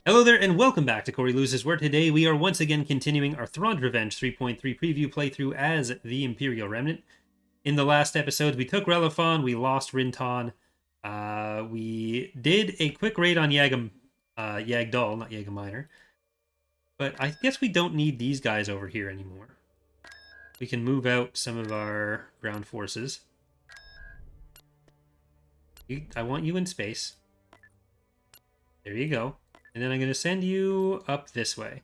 Hello there, and welcome back to Corey Loses, where today we are once again continuing our Thrawn Revenge 3.3 preview playthrough as the Imperial Remnant. In the last episode, we took Relafon, we lost Rinton, we did a quick raid on Yagdal, not Yagdal, but I guess we don't need these guys over here anymore. We can move out some of our ground forces. I want you in space. There you go. And then I'm going to send you up this way.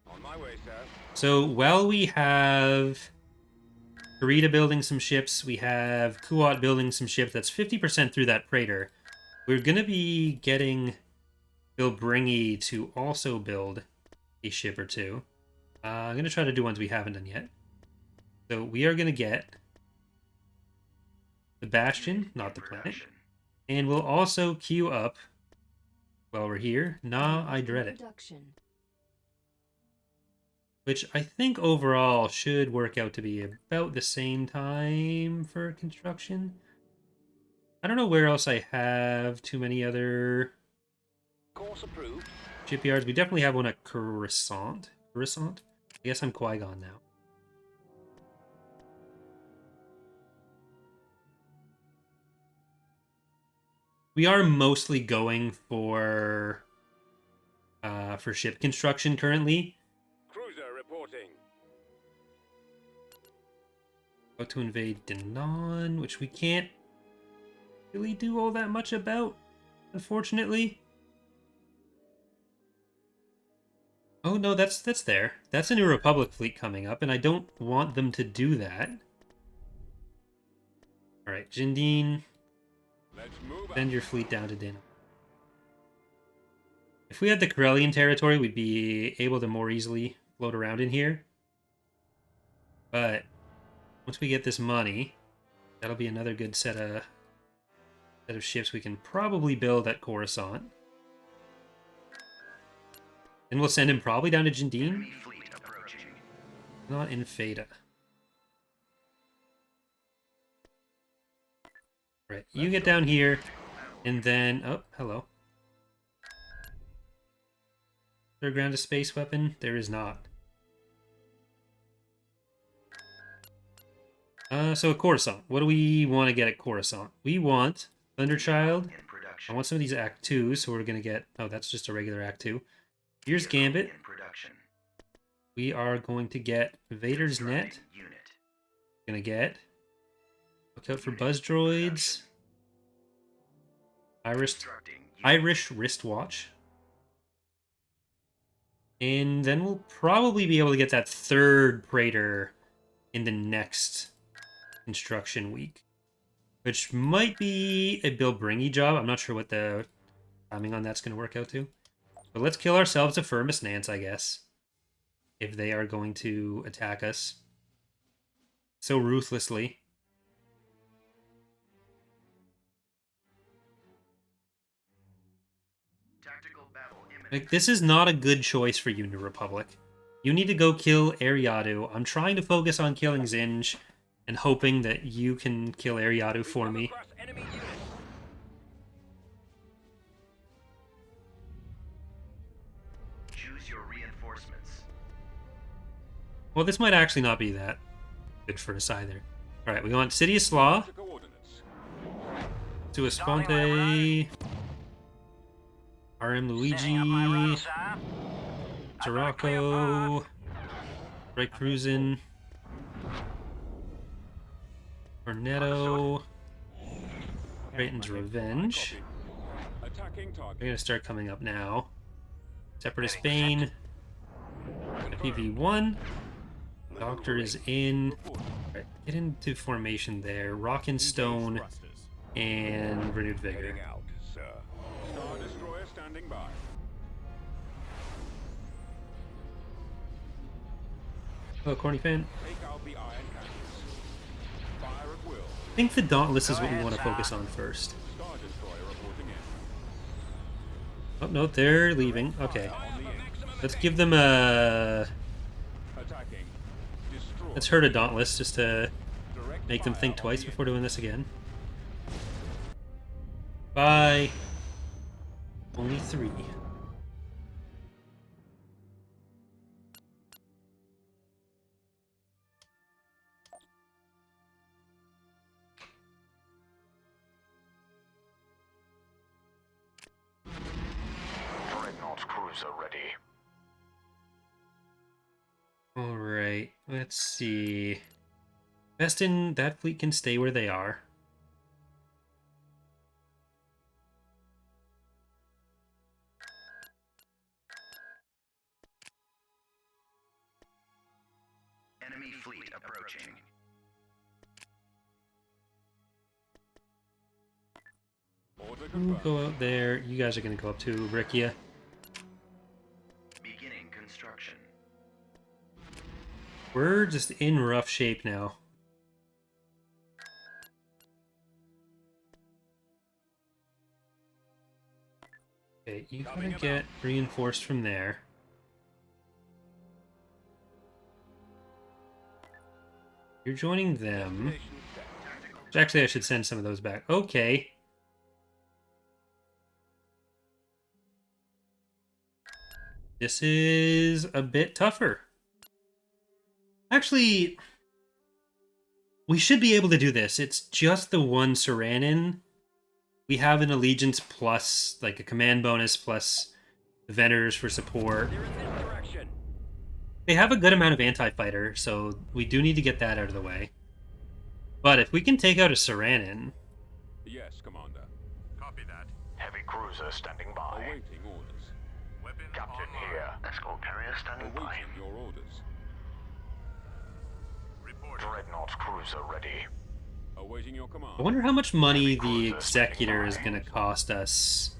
On my way, sir. So while we have Karita building some ships, we have Kuat building some ships, that's 50% through that Praetor. We're going to be getting Bilbringi to also build a ship or two. I'm going to try to do ones we haven't done yet. So we are going to get the Bastion, not the planet. And we'll also queue up, while we're here, Nah, I Dread It. Which I think overall should work out to be about the same time for construction. I don't know where else I have too many other Course approved. shipyards. We definitely have one at Coruscant. I guess I'm Qui-Gon now. We are mostly going for ship construction currently. Cruiser reporting. About to invade Denon, which we can't really do all that much about, unfortunately. Oh no, that's there. That's a New Republic fleet coming up, and I don't want them to do that. Alright, Jindine, send your fleet down to Denon. If we had the Corellian territory, we'd be able to more easily float around in here. But once we get this money, that'll be another good set of ships we can probably build at Coruscant. And we'll send him probably down to Jindine. Not in Feta. Right, you get down here, and then... Oh, hello. Is there a ground to space weapon? There is not. So at Coruscant, what do we want to get at Coruscant? We want Thunderchild. I want some of these Act 2s, so we're going to get... Oh, that's just a regular Act 2. Here's Gambit. We are going to get Vader's Net. Gonna get... Look out for Buzz Droids. Irish Wristwatch. And then we'll probably be able to get that third Praetor in the next construction week. Which might be a Bilbringi job. I'm not sure what the timing on that's going to work out to. But let's kill ourselves a Firmus Nance, I guess. If they are going to attack us so ruthlessly. Like, this is not a good choice for you, New Republic. You need to go kill Ariadu. I'm trying to focus on killing Zinj and hoping that you can kill Ariadu for me. Choose your reinforcements. Well, this might actually not be that good for us either. Alright, we want Sidious Slaw. Suesponte. RM Luigi. Tarako. Right Cruisin. Cornetto. Drayton's Revenge. They're going to start coming up now. Separatist Bane. PV1. Doctor is in. Right, get into formation there. Rock and Stone. And Renewed Vigor. Hello, Corny Fan. I think the Dauntless is what we want to focus on first. Oh, no, they're leaving. Okay. Let's give them a... Let's hurt a Dauntless just to make them think twice before doing this again. Bye. Only 3. cruiser ready. Alright, let's see. Beston, that fleet can stay where they are. Enemy fleet approaching. Order We'll confirmed. go out there. You guys are going to go up to Rikia. Beginning construction. We're just in rough shape now. Okay, you gotta get reinforced from there. You're joining them. Destination set. Actually, I should send some of those back. Okay. This is a bit tougher. Actually, we should be able to do this. It's just the one Saranin. We have an allegiance plus, like, a command bonus plus the vendors for support. They're in this direction. They have a good amount of anti-fighter, so we do need to get that out of the way. But if we can take out a Saranin... Yes, Commander. Copy that. Heavy cruiser standing by. Awaiting orders. Weapon Captain here. Escort carrier standing by. Awaiting your orders. Reporting. Dreadnought cruiser ready. Awaiting your command. I wonder how much money the Executor is going to cost us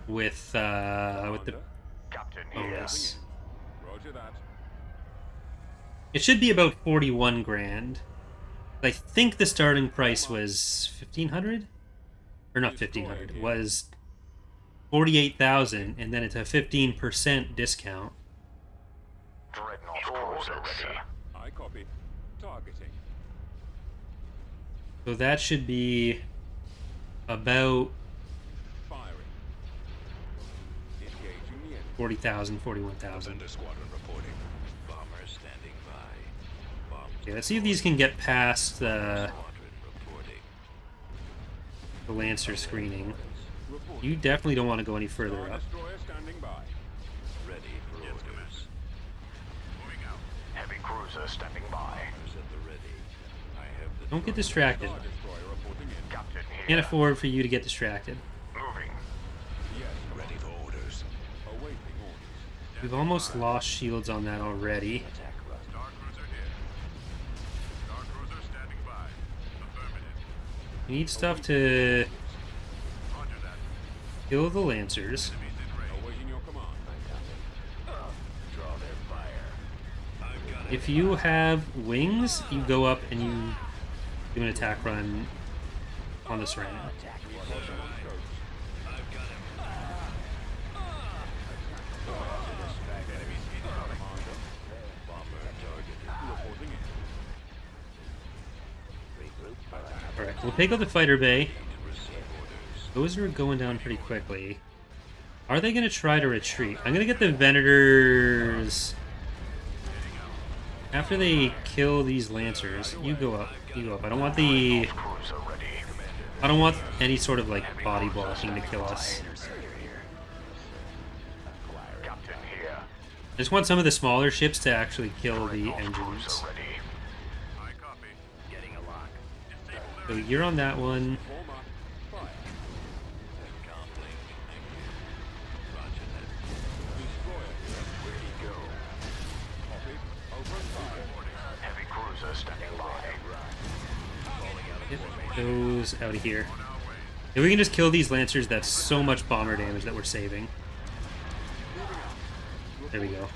with the Commander. Captain here. bonus. Roger that. It should be about 41 grand. I think the starting price was 1,500? Or not 1,500, was 48,000, and then it's a 15% discount. Dreadnought cruiser ready. I copy. Targeting. So that should be about Firing. Engaging the enemy. 40,000, 41,000. Squadron reporting. Bomber standing by. Bomb Okay, let's see if these can get past the squadron reporting. Lancer screening. Reporting. You definitely don't want to go any further Star up. Destroyer standing by. Ready for orders. Moving out. Heavy cruiser standing by. Bombers at the ready. I have the Don't get distracted. Star Destroyer reporting in. Captain here. Can't afford for you to get distracted. Moving. Yes, ready for orders. Awaiting orders. We've almost lost shields on that already. Attack run. Star Cruiser here. Star Cruiser standing by. Affirmative. We need stuff to Roger that. kill the Lancers. Enemies in range. Awaiting your command. Draw their fire. I've got it. If you have wings, you go up and you do an attack run on the Serena. Alright, we'll take out the fighter bay. Those are going down pretty quickly. Are they going to try to retreat? I'm going to get the Venators... After they kill these Lancers, you go up. You go up. I don't want the... Cruiser ready. I don't want any sort of, like, body blocking to kill us. Captain here. I just want some of the smaller ships to actually kill the Dreadnought engines. cruiser ready. I copy. Getting a lock. So you're on that one. Former. Fire. Conflict. Roger that. Destroyer. Where'd he go? Copy. Open fire. Heavy cruiser standing by. Get those out of here. If we can just kill these Lancers, that's so much bomber damage that we're saving. There we go.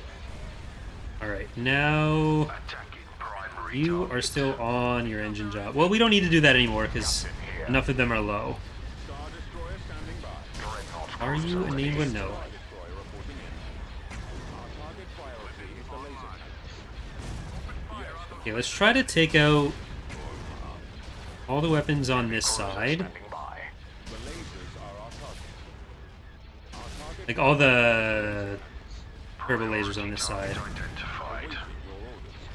Alright, now Attacking primary you are still on your engine job. Well, we don't need to do that anymore because enough of them are low. Star Destroyer standing by. Dreadnought Are you cruiser ready. Enigma? No. Destroyer reporting in. Our target priority is the laser cannon. Okay, let's try to take out all the weapons on this side. Standing by. The lasers are our target. Our target Like all the turbo lasers on this side. Identified. your orders.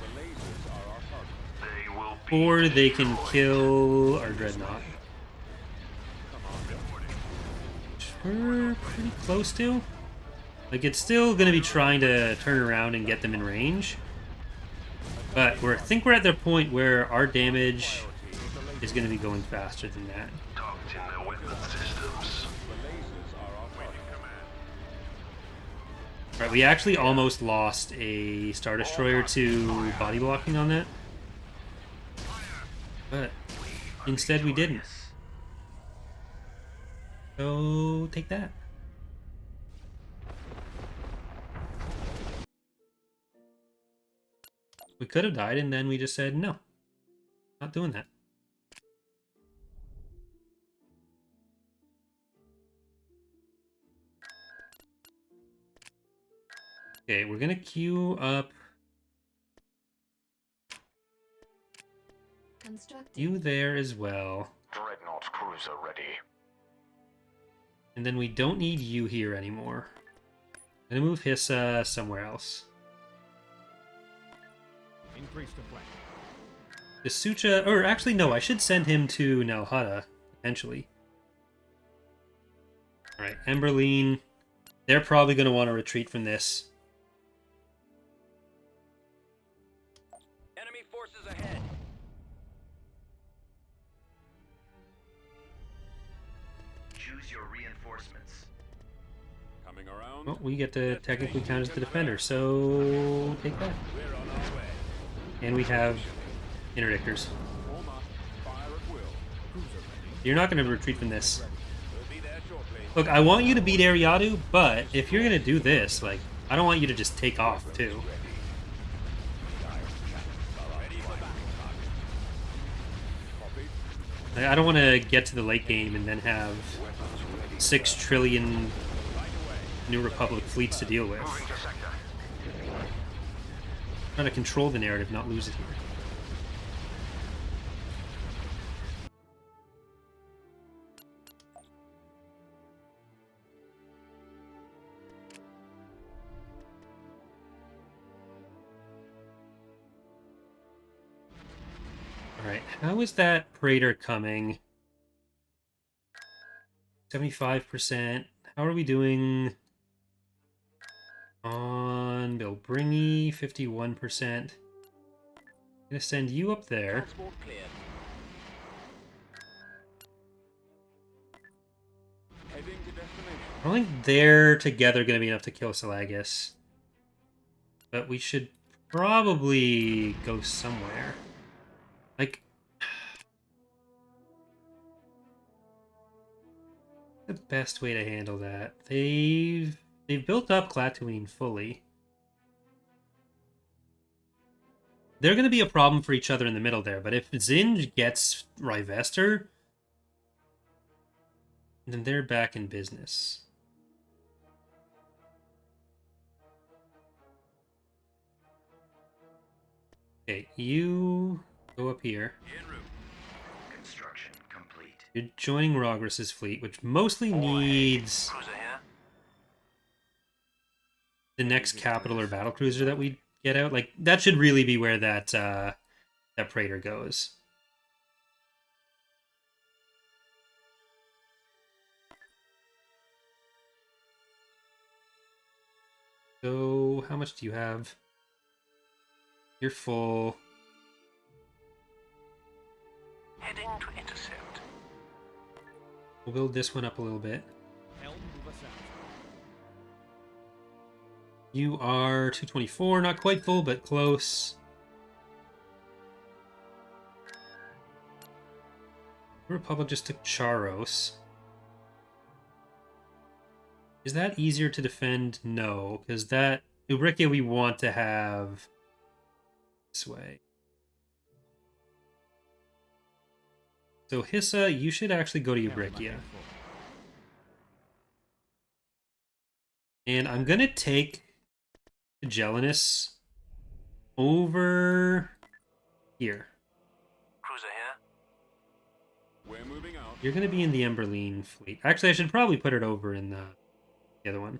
The lasers are our target. They will be Or they can kill our Dreadnought. Command reporting. we're pretty close to. Like, it's still going to be trying to turn around and get them in range. But I think we're at the point where our damage is going to be going faster than that. Targeting their weapon systems. The lasers are our target. Right, we actually almost lost a Star Destroyer to body blocking on that. But instead we didn't. So take that. We could have died and then we just said no. Not doing that. Okay, we're gonna queue up you there as well. Dreadnought cruiser ready. And then we don't need you here anymore. I'm gonna move Hissa somewhere else. Increase the flank. The Sucha, or actually no, I should send him to Nalhada, potentially. Alright, Emberline. They're probably gonna want to retreat from this. Enemy forces ahead. Choose your reinforcements. Coming around. Well, we get to technically count as the defender, so take that. We're on our way. And we have Interdictors. Form up. Fire at will. Cruiser ready. You're not going to retreat from this. We'll be there shortly. Look, I want you to beat Ariadu, but if you're going to do this, like, I don't want you to just take off, too. Ready for battle. Copied. Like, I don't want to get to the late game and then have 6 trillion New Republic fleets to deal with. Moving to sector. Trying to control the narrative, not lose it here. Alright, how is that Praetor coming? 75%. How are we doing on Bilbringi? 51%. I'm gonna send you up there. Transport cleared. Heading to destination. I don't think they're together gonna be enough to kill Salagus. But we should probably go somewhere. Like, the best way to handle that. They've built up Klaatuine fully. They're going to be a problem for each other in the middle there, but if Zinj gets Rivester, then they're back in business. Okay, you go up here. En route. Construction complete. You're joining Rogress's fleet, which mostly needs Cruiser here. the next capital or battlecruiser that we get out. Like, that should really be where that that Praetor goes. So, how much do you have? You're full. Heading to intercept. We'll build this one up a little bit. Helm to the south. You are 224, not quite full, but close. The Republic just took Charos. Is that easier to defend? No, because that Ubrikia we want to have this way. So Hissa, you should actually go to Ubrikia. And I'm gonna take Gelinus over here. Cruiser here. We're moving out. You're gonna be in the Emberline fleet. Actually, I should probably put it over in the other one.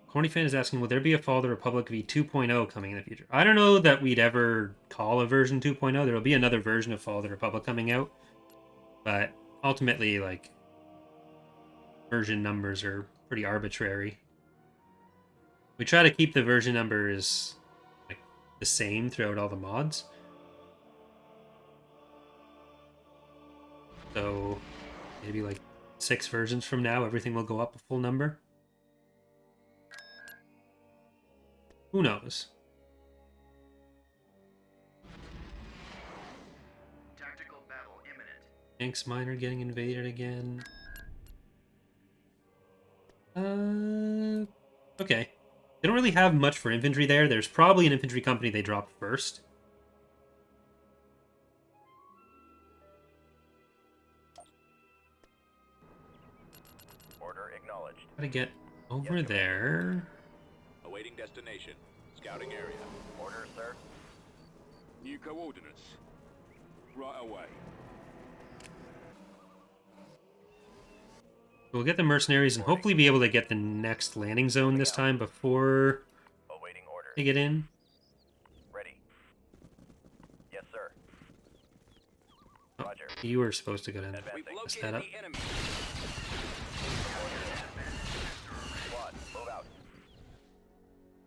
Cornyfan is asking, will there be a Fall of the Republic v 2.0 coming in the future? I don't know that we'd ever call a version 2.0. There'll be another version of Fall of the Republic coming out. But ultimately, like, version numbers are pretty arbitrary. We try to keep the version numbers like the same throughout all the mods. So maybe like 6 versions from now, everything will go up a full number. Who knows? Tactical battle imminent. Tanks Miner getting invaded again. Okay. They don't really have much for infantry there. There's probably an infantry company they dropped first. Order acknowledged. Gotta get over there. Awaiting destination. Scouting area. Order, sir. New coordinates. Right away. We'll get the mercenaries and hopefully be able to get the next landing zone this time before Awaiting order. they get in. Ready. Yes, sir. Oh, Roger. you were supposed to go down. We've Messed located that up. the enemy. Squad, move out.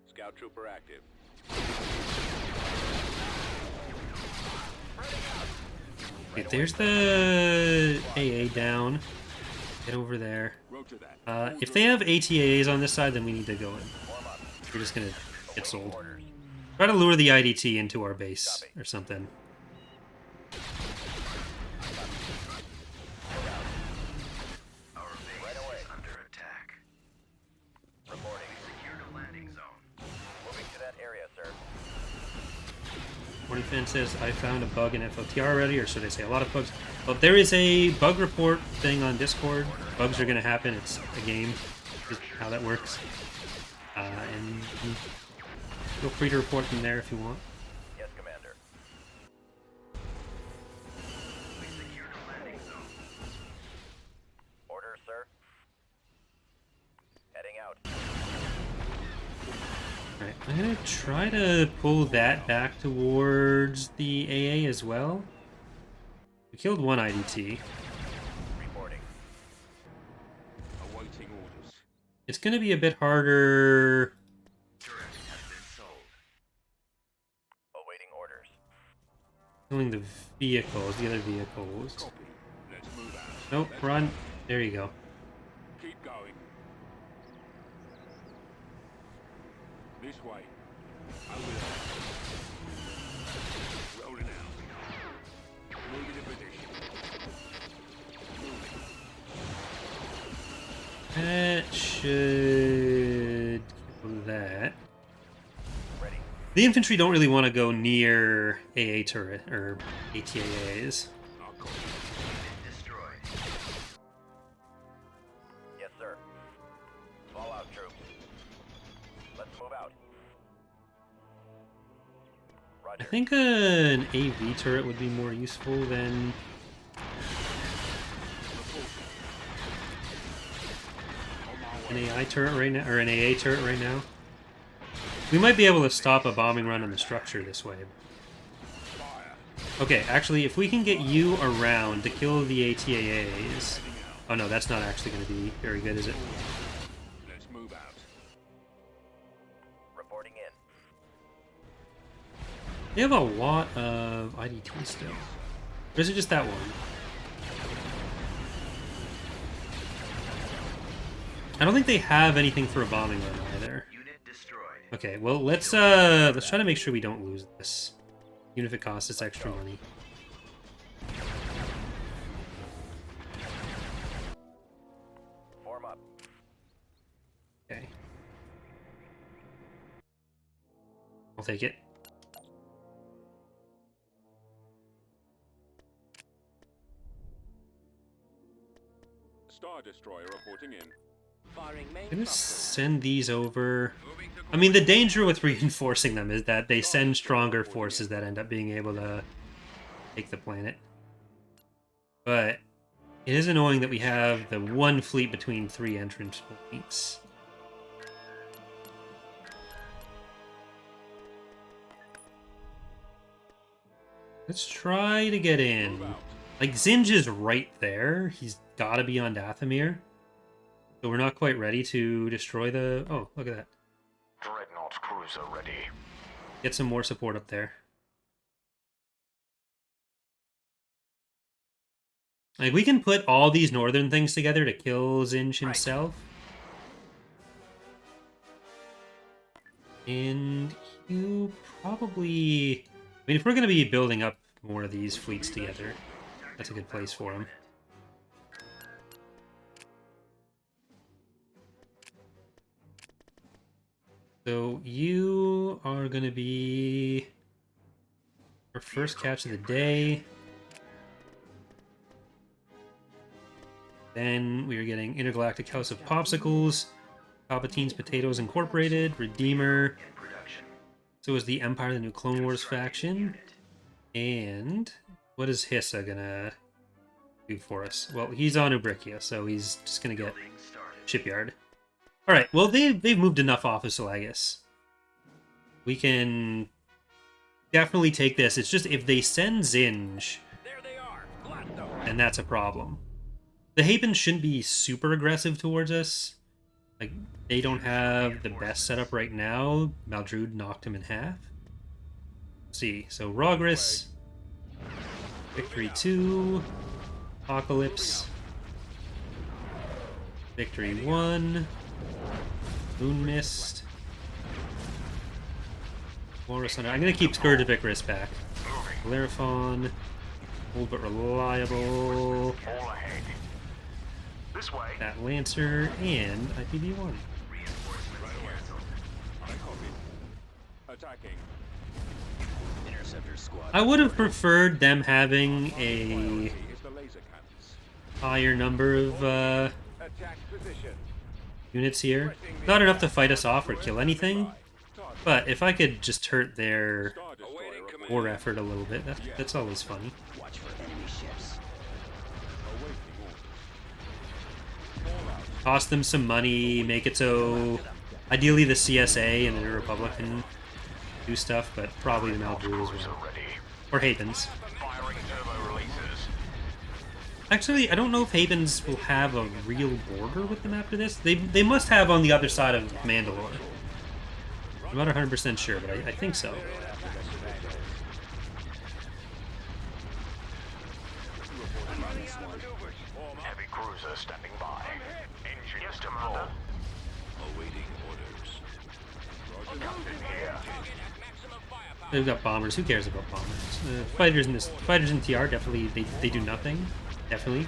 Scout trooper active. Okay, there's the AA down. Get over there. Roger that. If they have ATAs on this side, then we need to go in. We're just gonna get sold. Orders. Try to lure the IDT into our base or something. Our base is under attack. Reporting. Secured a landing zone. Moving to that area, sir. Morning Fan says, I found a bug in FOTR already, or should I say a lot of bugs. Well, there is a bug report thing on Discord. Bugs are going to happen. It's a game. Just how that works. And feel free to report them there if you want. Yes, Commander. We secured a landing zone. Order, sir. Heading out. Alright, I'm going to try to pull that back towards the AA as well. We killed one IDT. Reporting. Awaiting orders. It's going to be a bit harder. Turret has been sold. Awaiting orders. Killing the vehicles, the other vehicles. Copy. Let's move out. Nope, run. There you go. Keep going. This way. Over there. Rolling out. Moving to position. Moving. That should kill that. Ready. The infantry don't really want to go near AA turret or ATAAs. Our copy. Unit destroyed. Yes, sir. Fall out, troops. Let's move out. I Roger. think an AV turret would be more useful than an AI turret right now, or an AA turret right now. We might be able to stop a bombing run on the structure this way. Fire. Okay, actually, if we can get you around to kill the ATAAs... Oh no, that's not actually going to be very good, is it? Let's move out. Reporting in. They have a lot of IDT still. Or is it just that one? I don't think they have anything for a bombing run either. Unit destroyed. Okay, well let's try to make sure we don't lose this. Even if it costs us extra money. Form up. Okay. I'll take it. Star Destroyer reporting in. Firing main I'm gonna thrusters. send these over. Moving to I mean, the danger with reinforcing them is that they send stronger forces that end up being able to take the planet. But it is annoying that we have the one fleet between 3 entrance points. Let's try to get in. move out. Like, Zinj is right there. He's gotta be on Dathomir. So we're not quite ready to destroy the... Oh, look at that. Dreadnought cruiser ready. Get some more support up there. Like, we can put all these northern things together to kill Zinj himself. And you probably... I mean, if we're going to be building up more of these fleets together, that's a good place for him. So you are going to be our first catch of the day. Then we are getting Intergalactic House of Popsicles, Palpatine's Potatoes Incorporated, Redeemer. So is the Empire, the new Clone Wars faction. And what is Hissa gonna do for us? Well, he's on Ubrikia, so he's just gonna get Shipyard. Alright, well, they've moved enough office, I guess. We can definitely take this. It's just if they send Zinj, then that's a problem. The Hapan shouldn't be super aggressive towards us. Like, they don't have the best setup right now. Maldrude knocked him in half. Let's see, so Rogris, Victory 2, Apocalypse, Victory 1, Moon Mist, Walrus Hunter. I'm going to keep Scourge of Icarus back. Galeraphon, old but reliable. All ahead. This way. That Lancer, and IPV-1. Attacking. Interceptor squad. I would have preferred them having a Is the laser cannons. higher number of Attack position. units here. Not enough to fight us off or kill anything, but if I could just hurt their Star Destroyer war effort a little bit, that's always funny. Watch for enemy ships. awaiting orders. Cost them some money, make it so ideally the CSA and the New Republic can do stuff, but probably the Maldru as well. Ready. Or Hapans. Firing turbo releases. Actually, I don't know if Hapans will have a real border with them after this. They must have on the other side of Mandalore. I'm not 100% sure, but I think so. Heavy cruiser standing by. Engines to full. Awaiting orders. Captain here. They've got bombers. Who cares about bombers? Fighters in TR definitely they do nothing. Definitely.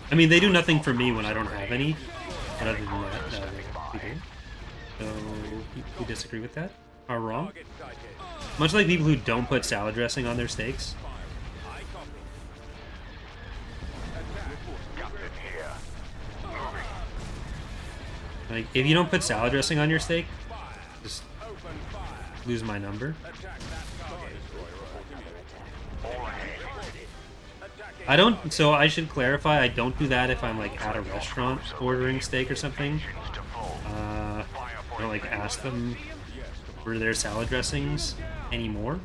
I mean, they do nothing for me when I don't have any. But other than that, they do. So you disagree with that? Are wrong? Much like people who don't put salad dressing on their steaks. Captain here. Moving. Like, if you don't put salad dressing on your steak, just lose my number. All ahead. I don't, so I should clarify, I don't do that if I'm like at a restaurant ordering steak or something. Engines to full. I don't like ask them for their salad dressings anymore.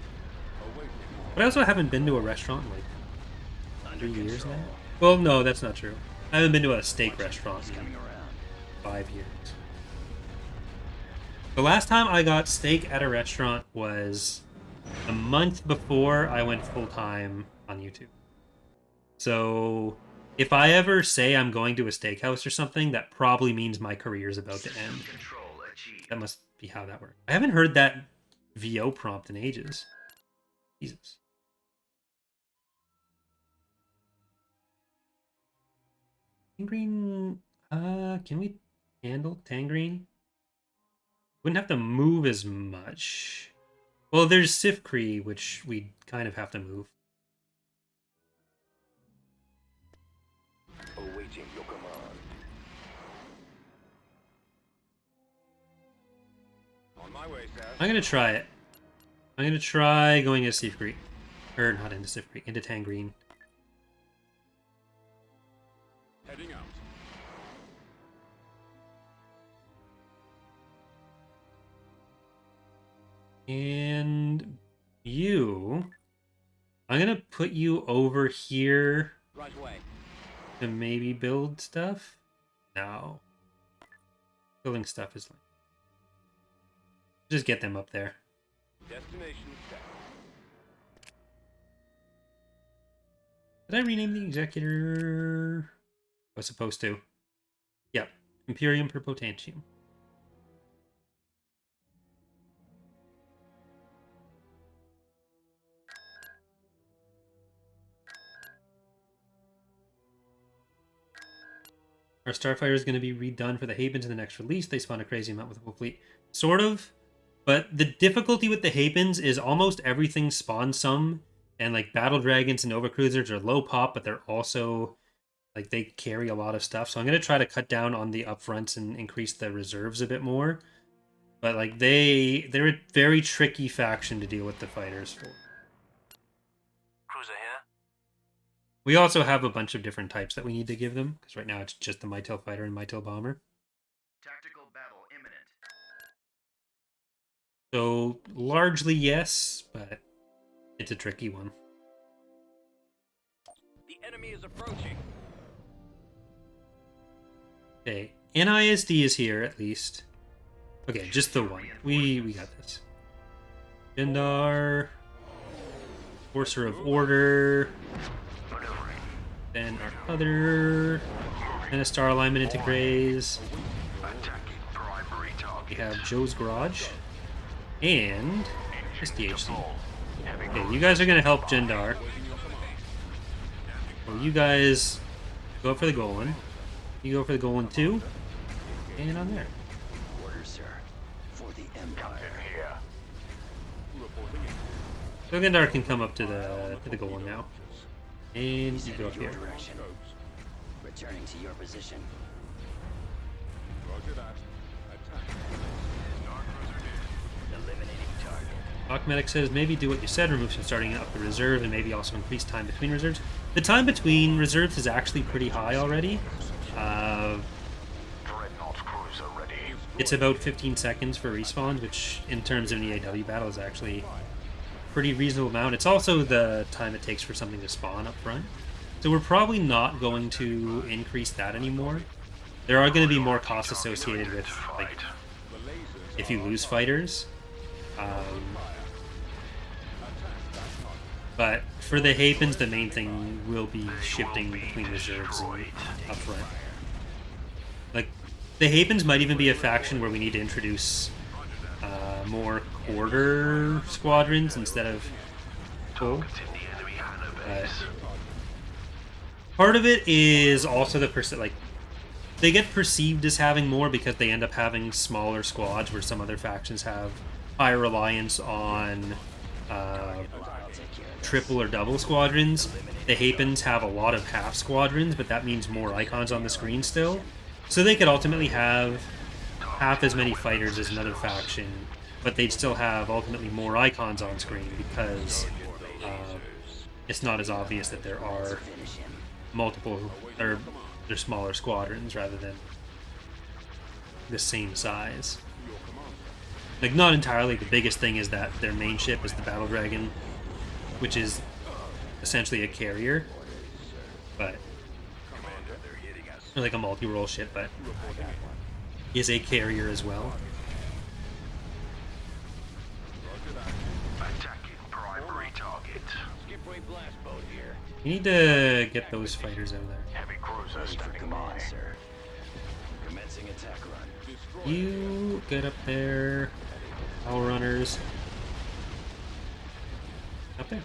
But I also haven't been to a restaurant in like 3 years now. Well, no, that's not true. I haven't been to a steak restaurant in 5 years. The last time I got steak at a restaurant was a month before I went full-time on YouTube. So if I ever say I'm going to a steakhouse or something, that probably means my career is about to end. Control achieved. That must be how that works. I haven't heard that VO prompt in ages. Jesus. Tangreen, can we handle Tangreen? Wouldn't have to move as much. Well, there's Sifkree, which we kind of have to move. Awaiting your command. On my way, sir. I'm gonna try it. I'm gonna try going into Sifkree. Or not into Sifkree, into Tangreen. Heading out. And you... I'm gonna put you over here Right away. to maybe build stuff? No. Building stuff is like... Just get them up there. Destination set. Did I rename the Executor? I was supposed to. Yep. Imperium per Potentium. Our Starfighter is going to be redone for the Hapens in the next release. They spawn a crazy amount with the whole fleet. Sort of. But the difficulty with the Hapens is almost everything spawns some. And like Battle Dragons and Nova Cruisers are low pop, but they're also... like they carry a lot of stuff. So I'm going to try to cut down on the upfronts and increase the reserves a bit more. But like they're a very tricky faction to deal with the fighters for. Cruiser here. We also have a bunch of different types that we need to give them, because right now it's just the Mytil Fighter and Mytil Bomber. Tactical battle imminent. So largely yes, but it's a tricky one. The enemy is approaching. Okay, NISD is here at least. Okay, just the one. We got this. Jendar, Forcer of Order, then our other, and a star alignment into Grays. We have Joe's Garage and SDHC. Okay, you guys are gonna help Jendar. Well, you guys go up for the Golan. You go for the Golan too, and on there. Orders, sir. For the Empire. Here. So Jendar can come up to the Golan now, and you go up Your here. direction. Returning to your position. Roger that. Attack. Eliminating target. Medic says, maybe do what you said, remove some starting up the reserve, and maybe also increase time between reserves. The time between reserves is actually pretty high already. Dreadnought cruiser ready. It's about 15 seconds for respawns, which in terms of an EaW battle is actually a pretty reasonable amount. It's also the time it takes for something to spawn up front. So we're probably not going to increase that anymore. There are going to be more costs associated with, like, if you lose fighters. But for the Hapens, the main thing will be shifting between reserves and up front. Like, the Hapens might even be a faction where we need to introduce more quarter squadrons instead of full. Part of it is also the like, they get perceived as having more because they end up having smaller squads, where some other factions have higher reliance on triple or double squadrons. The Hapens have a lot of half squadrons, but that means more icons on the screen still. So they could ultimately have half as many fighters as another faction, but they'd still have ultimately more icons on screen because it's not as obvious that there are multiple, or they're smaller squadrons rather than the same size. Like, not entirely. The biggest thing is that their main ship is the Battle Dragon, which is essentially a carrier, but or like a multi-role ship, but is a carrier as well. Attacking primary target. Skipway blast boat here. You need to get those fighters out of there. Heavy cruiser Ready for standing by. command, sir. Commencing attack run. Destroy. You get up there. Power runners. Up there.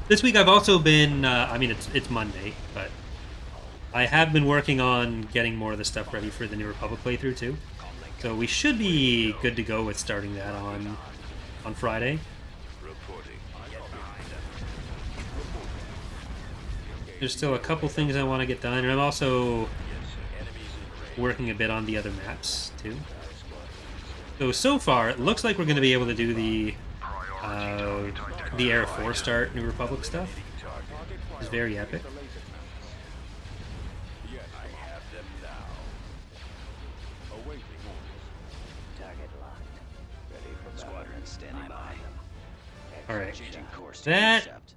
This week I've also been, I mean, it's Monday, but I have been working on getting more of the stuff ready for the New Republic playthrough too. So we should be good to go with starting that on Friday. Reporting. There's still a couple things I want to get done, and I'm also working a bit on the other maps too. So far, it looks like we're going to be able to do the Era 4 start New Republic stuff. It's very epic. Yes, I have them now. Awaiting orders. Target locked. Ready for squadron standing by. All right. Changing course to That intercept.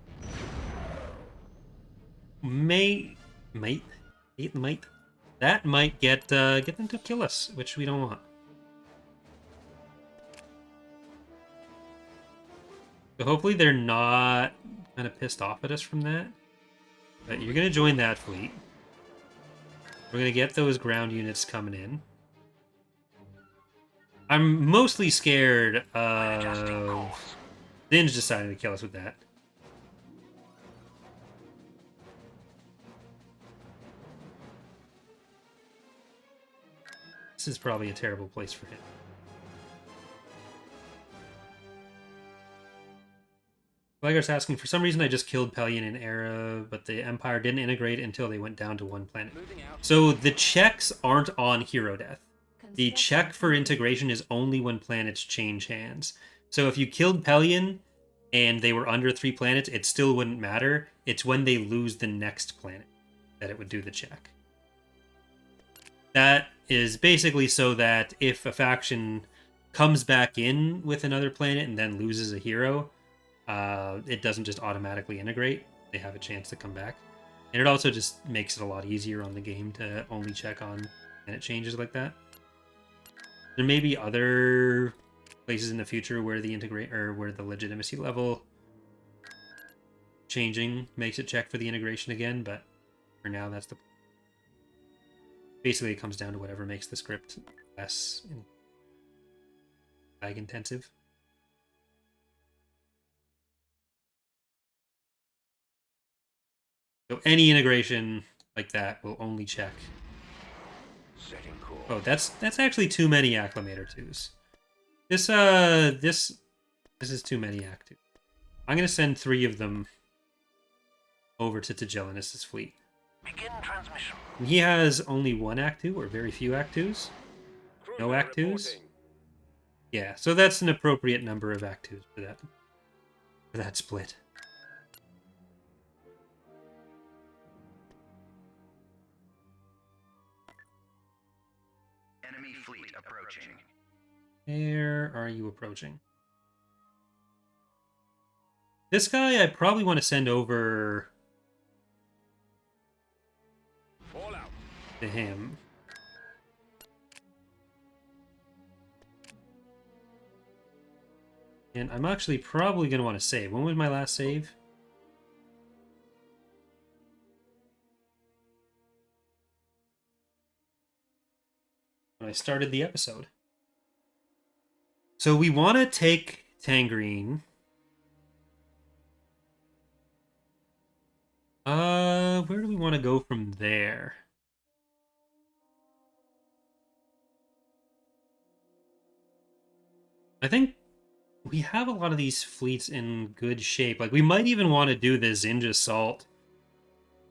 that might get them to kill us, which we don't want. So hopefully they're not kind of pissed off at us from that. But you're going to join that fleet. We're going to get those ground units coming in. I'm mostly scared of Zinj deciding to kill us with that. This is probably a terrible place for him. Flagar's asking, for some reason I just killed Pelion in Era, but the Empire didn't integrate until they went down to one planet. So the checks aren't on hero death. The check for integration is only when planets change hands. So if you killed Pelion and they were under 3 planets, it still wouldn't matter. It's when they lose the next planet that it would do the check. That is basically so that if a faction comes back in with another planet and then loses a hero, it doesn't just automatically integrate. They have a chance to come back. And it also just makes it a lot easier on the game to only check on planet changes like that. There may be other places in the future where the legitimacy level changing makes it check for the integration again, but for now that's the... Basically it comes down to whatever makes the script less lag intensive. So any integration like that will only check. Oh, that's actually too many Acclimator 2s. This is too many Act 2. I'm gonna send 3 of them over to Tigellinus' fleet. Begin transmission. He has only 1 Act 2, or very few Act 2s. No Act 2s. Yeah, so that's an appropriate number of Act 2s for that split. Enemy fleet approaching. Where are you approaching? This guy I probably want to send over to him. And I'm actually probably going to want to save. When was my last save? When I started the episode. So we want to take Tangerine. Where do we want to go from there? I think we have a lot of these fleets in good shape. Like, we might even want to do the Zinj assault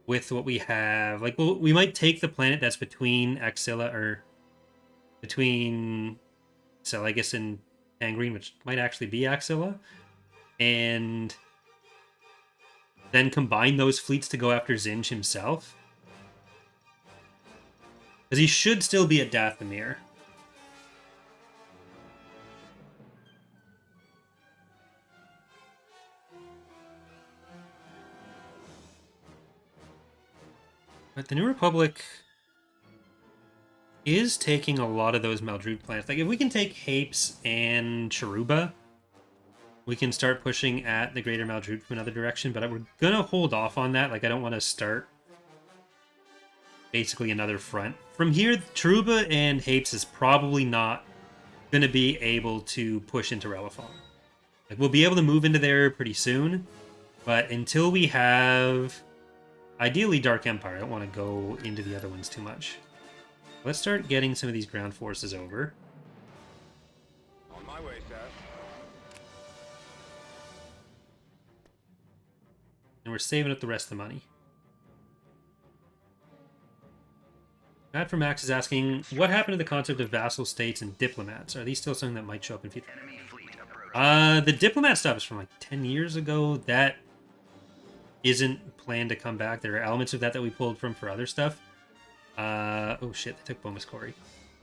with what we have. Like, we might take the planet that's between Axilla, or between Selegus and Tangerine, which might actually be Axilla, and then combine those fleets to go after Zinj himself. Because he should still be at Dathomir. But the New Republic is taking a lot of those Maldrude planets. Like, if we can take Hapes and Cheruba, we can start pushing at the Greater Maldrude from another direction, but we're gonna hold off on that. Like, I don't want to start basically another front. From here, Cheruba and Hapes is probably not gonna be able to push into Relafon. Like, we'll be able to move into there pretty soon, but until we have... Ideally, Dark Empire. I don't want to go into the other ones too much. Let's start getting some of these ground forces over. On my way, sir. And we're saving up the rest of the money. Matt from Max is asking, what happened to the concept of vassal states and diplomats? Are these still something that might show up in future? Enemy fleet approaching. The diplomat stuff is from like 10 years ago. That isn't planned to come back. There are elements of that we pulled from for other stuff. Oh shit, they took Bomus Quarry.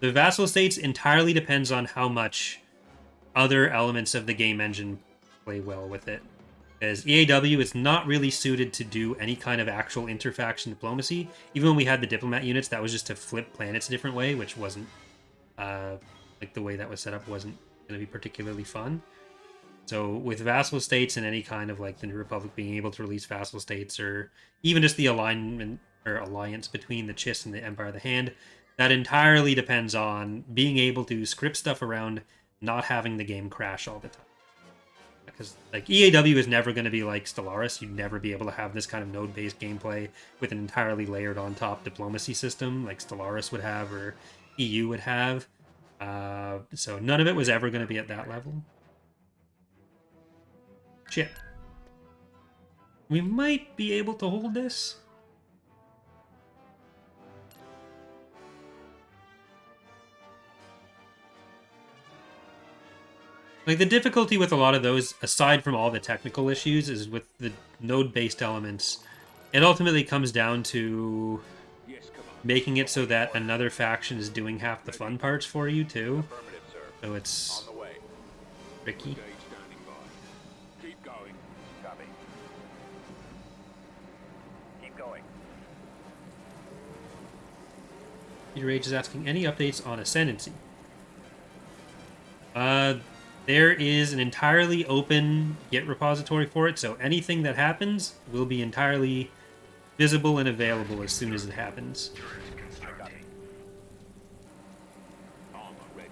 The vassal states entirely depends on how much other elements of the game engine play well with it. As EAW is not really suited to do any kind of actual interfaction diplomacy. Even when we had the diplomat units, that was just to flip planets a different way, which wasn't like the way that was set up wasn't going to be particularly fun. So with vassal states and any kind of like the New Republic being able to release vassal states, or even just the alignment or alliance between the Chiss and the Empire of the Hand, that entirely depends on being able to script stuff around not having the game crash all the time. Because like EAW is never going to be like Stellaris. You'd never be able to have this kind of node-based gameplay with an entirely layered on top diplomacy system like Stellaris would have or EU would have. So none of it was ever going to be at that level. Shit. We might be able to hold this. Like, the difficulty with a lot of those, aside from all the technical issues, is with the node-based elements. It ultimately comes down to making it so that another faction is doing half the fun parts for you, too. Affirmative, sir. So it's On the way. tricky. Gauge standing by. Keep going. Copy. Keep going. Peter Rage is asking, any updates on Ascendancy? There is an entirely open Git repository for it, so anything that happens will be entirely visible and available as soon as it happens. Armor ready.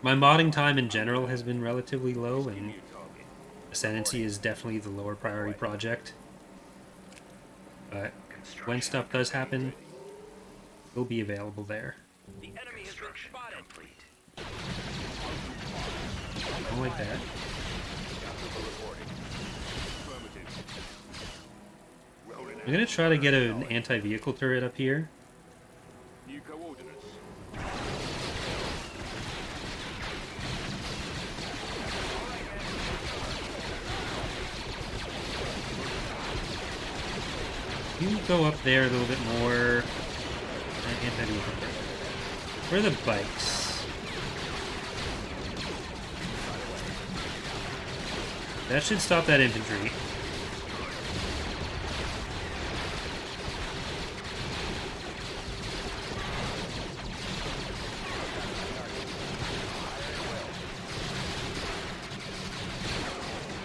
My modding time in general has been relatively low, and New target. Ascendancy is definitely the lower priority project. But when stuff does happen, it will be available there. The enemy has been spotted. Complete. Don't like that. I'm gonna try to get an anti-vehicle turret up here. New coordinates. You go up there a little bit more. Anti-vehicle turret. Where are the bikes? That should stop that infantry.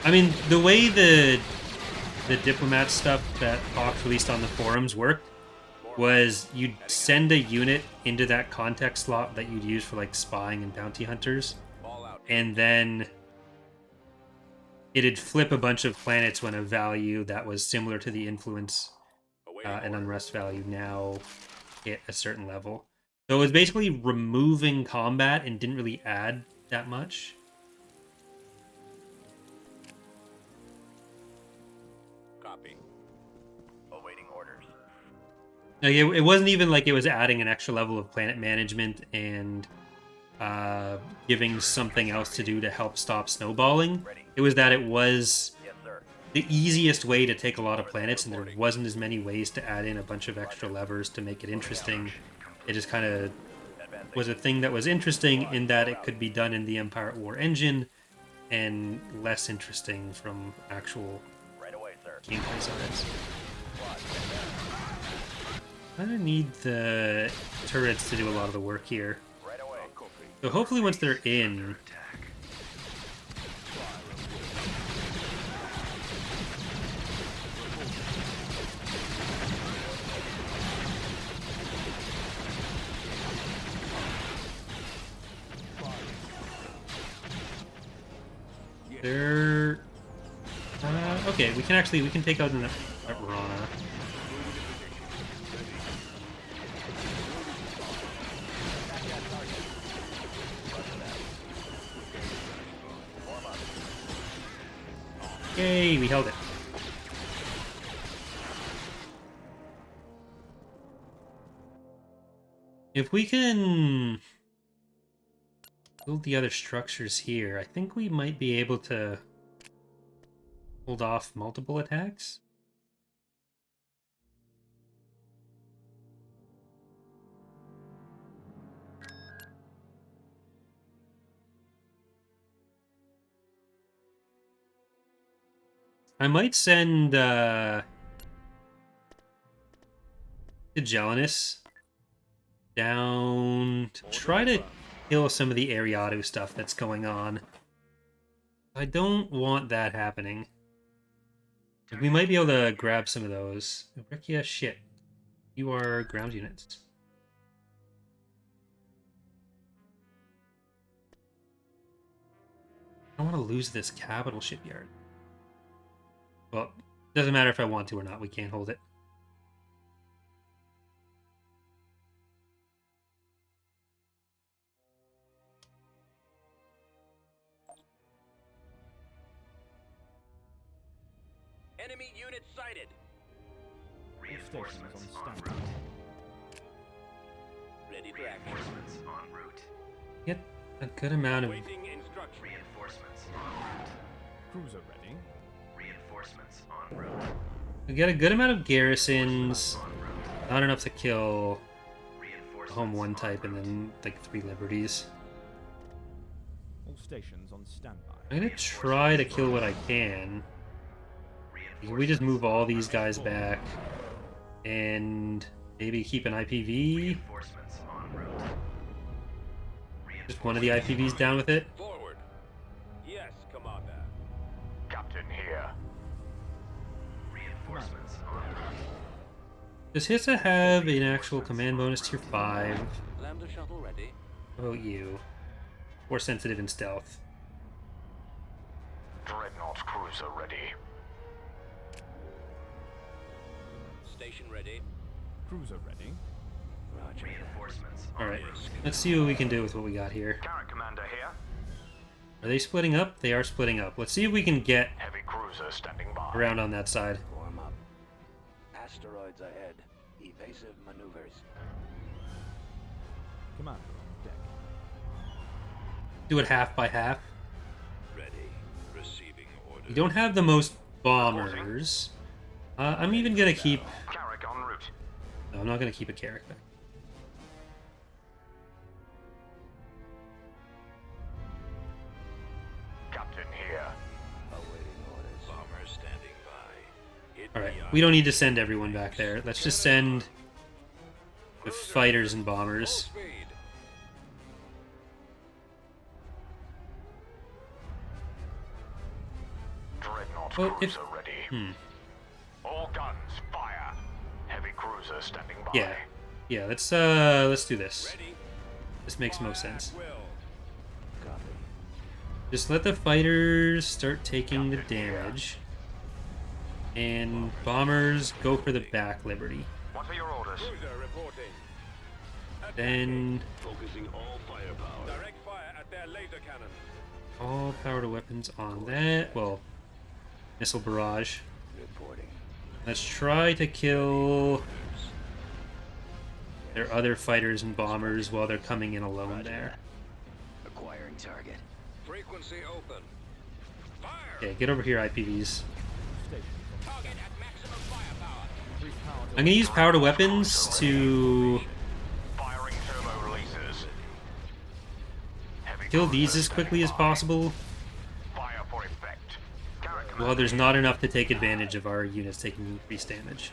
I mean, the way the diplomat stuff that Hawk released on the forums worked was you'd send a unit into that context slot that you'd use for like spying and bounty hunters, All out. and then it'd flip a bunch of planets when a value that was similar to the influence Awaiting and order. unrest value now hit a certain level. So it was basically removing combat and didn't really add that much. Copy. Awaiting orders. Like it wasn't even like it was adding an extra level of planet management and giving something else to do to help stop snowballing. It was that it was Yes, sir. the easiest way to take a lot of planets, and there wasn't as many ways to add in a bunch of extra levers to make it interesting. It just kind of Advancing. was a thing that was interesting in that it could be done in the Empire at War engine, and less interesting from actual Right away, sir. gameplay sides. I need the turrets to do a lot of the work here. Right away. Copy. So hopefully once they're in, they're okay. We can take out an Rana. Yay, we held it. If we can build the other structures here, I think we might be able to hold off multiple attacks. I might send Gelinus down to try to kill some of the Ariado stuff that's going on. I don't want that happening. We might be able to grab some of those. Rekia, shit. You are ground units. I don't want to lose this capital shipyard. Well, doesn't matter if I want to or not. We can't hold it. Enemy unit sighted. Reinforcements on en route. Ready for action. Reinforcements en route. Get a good amount of... Waiting instruction. Reinforcements en route. Cruiser ready. Reinforcements en route. We get a good amount of garrisons. En route. Not enough to kill the Reinforcements home one en type and route. then like 3 liberties. All stations on standby. I'm gonna try to kill what I can. We just move all these guys back and maybe keep an IPV. Reinforcements en route. Just one of the IPVs down with it. Forward. Yes, Commander. Captain here. Reinforcements en route. Does HISA have an actual command bonus tier 5? Lambda shuttle ready. How about you? Or sensitive and stealth? Dreadnought cruiser ready. Station ready. Cruiser ready. Roger. Reinforcements. Alright, let's see what we can do with what we got here. Carrot commander here. Are they splitting up? They are splitting up. Let's see if we can get Heavy cruiser standing by. around on that side. Warm up. Asteroids ahead. Evasive maneuvers. Commander on deck. Do it half by half. Ready. Receiving orders. We don't have the most bombers. I'm even gonna keep... Carrick en route. No, I'm not gonna keep a Carrick back. Captain here. Awaiting orders. Bomber standing by. Hit Alright, the we don't need to send everyone back there. Let's just send the fighters and bombers. Full speed. Dreadnought Well, if- cruiser ready. Hmm. All guns fire. Heavy cruiser standing by. Yeah. Yeah, let's do this. Ready. This makes most Fire at sense. will. Copy. Just let the fighters start taking the damage. And bombers go for the back liberty. What are your orders? Cruiser reporting. Then Focusing all firepower. Direct fire at their laser cannons. all power to weapons on that. Well, missile barrage. Reporting. Let's try to kill their other fighters and bombers while they're coming in alone there. Acquiring target. Frequency open. Fire. Okay, get over here, IPVs. Station Target at maximum firepower. increase power I'm gonna use power to weapons to Firing turbo releases. Heavy kill cruiser these as standing quickly as by. possible. Fire for effect. Carrot Well, commander there's not enough to take advantage of our units taking increased damage.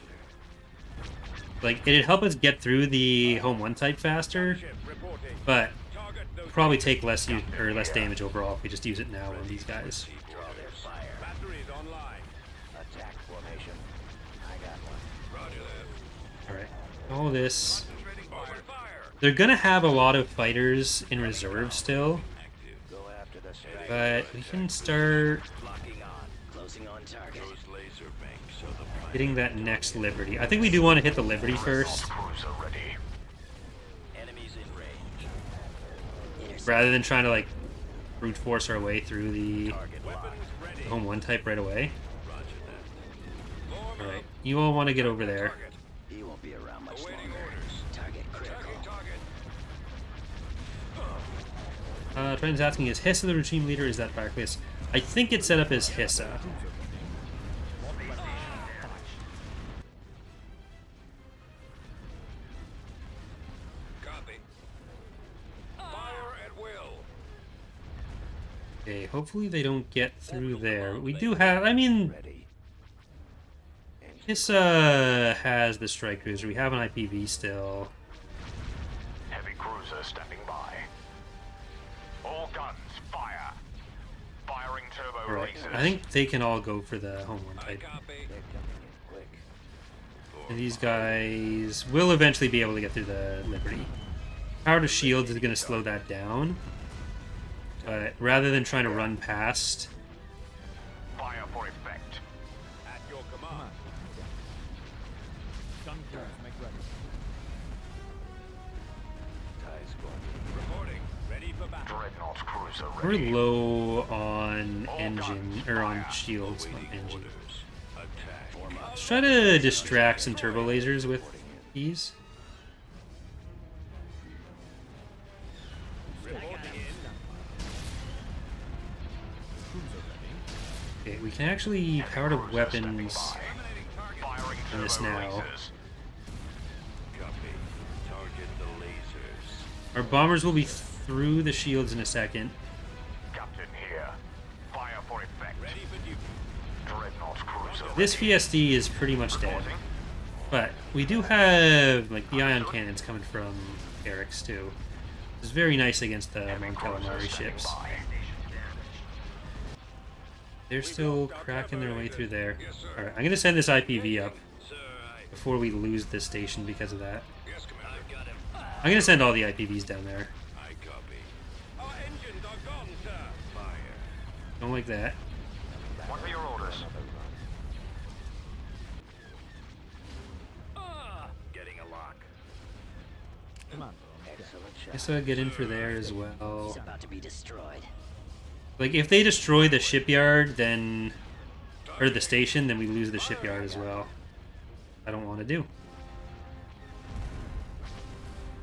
Like, it'd help us get through the home one type faster, Ship reporting. but Target those probably take less less damage overall if we just use it now on these guys. Draw their fire. Batteries online. Attack formation. I got one. Roger that. All right, all this. Concentrating open fire. They're gonna have a lot of fighters in reserve still, Active. Go after the strike. but we can start Locking on. Closing on target. Those laser banks are the prime. hitting that next Liberty. I think we do want to hit the Liberty first, cruiser ready. Enemies in range. rather than trying to like brute force our way through the Target weapons ready. home one type right away. Roger that. Form All right, up. you all want to get over there. Target. He won't be around much Awaiting longer. orders. Target critical. Attacking target. Trent's asking, is Hissa the regime leader? Is that Barclays? I think it's set up as Hissa. Copy. Fire at will. Okay, hopefully they don't get through there. We do have, I mean, Ready. This has the strike cruiser. We have an IPV still. Heavy cruiser standing by. All guns, fire. Firing turbo Right. lasers. I think they can all go for the home run I type. copy. They're coming in quick. And these guys will eventually be able to get through the Liberty. Power to shields is going to slow that down. But rather than trying to run past, Fire for effect. At your command. Gun turrets make ready. TIE squadron. Reporting. Ready for battle. Dreadnought cruiser we're ready. low on engine, or on shields, not Awaiting engine. orders. Attack. Let's try to distract some turbo lasers with these. Reporting in. Cruiser ready. Okay, we can actually power to Cruiser weapons. standing by. Firing in this turbo now. lasers. Copy. Target the lasers. Our bombers will be through the shields in a second. Captain here. Fire for effect. Ready for duty. Dreadnought cruiser This ready. VSD is pretty much dead. Reporting. But we do have like the ion cannons coming from Eric's too. It's very nice against the Heavy Mon cruiser Calamari standing ships. by. They're still cracking their way through there. Yes, sir. Alright, I'm gonna send this IPV up Sir, I... before we lose the station because of that. Yes, Commander. I've got him. I'm gonna send all the IPVs down there. I copy. Our engines are gone, sir. Fire. Don't like that. What are your orders? Getting a lock. Commander. Excellent shot. Guess I'll get in for there as well. He's about to be destroyed. Like if they destroy the shipyard, then or the station, then we lose the shipyard as well. I don't want to do.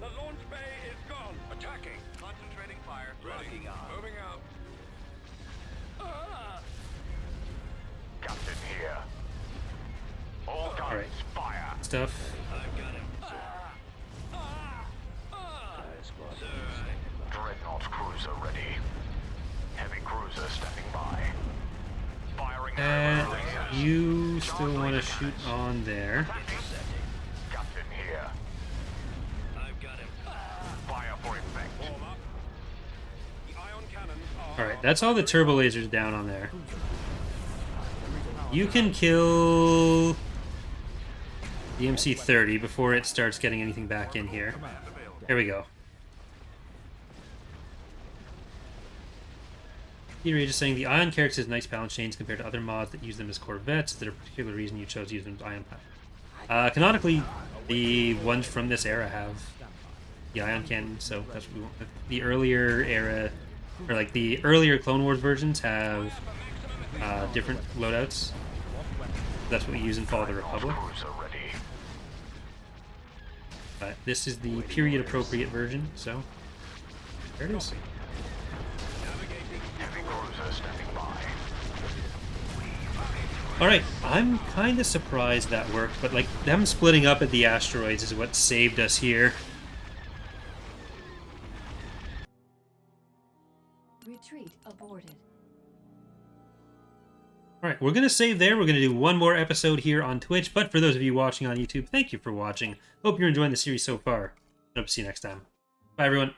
The launch bay is gone. Attacking. Concentrating fire. Ready. Moving out. Captain here. All guns, Alright. fire. Stuff. I've got him. TIE squadron. Sir, standing by. Dreadnought cruiser ready. Heavy cruiser standing by. Firing And turbo lasers. you still want to shoot on there. Captain here. I've got him. Fire for effect. Warm up. The ion cannons are... Alright, that's all the turbo lasers down on there. You can kill the MC-30 before it starts getting anything back in here. There we go. Theory just saying the ion characters has nice balance chains compared to other mods that use them as corvettes. Is there a particular reason you chose to use them as ion power? Canonically, the ones from this era have the ion cannon, so that's what we want. The earlier era, or like the earlier Clone Wars versions have different loadouts. That's what we use in Fall of the Republic. Cruiser ready. But this is the period-appropriate version, so there it is. Heavy cruiser standing by. Alright, I'm kind of surprised that worked, but like them splitting up at the asteroids is what saved us here. Retreat aborted. Alright, we're going to save there. We're going to do one more episode here on Twitch, but for those of you watching on YouTube, thank you for watching. Hope you're enjoying the series so far. Hope to see you next time. Bye, everyone.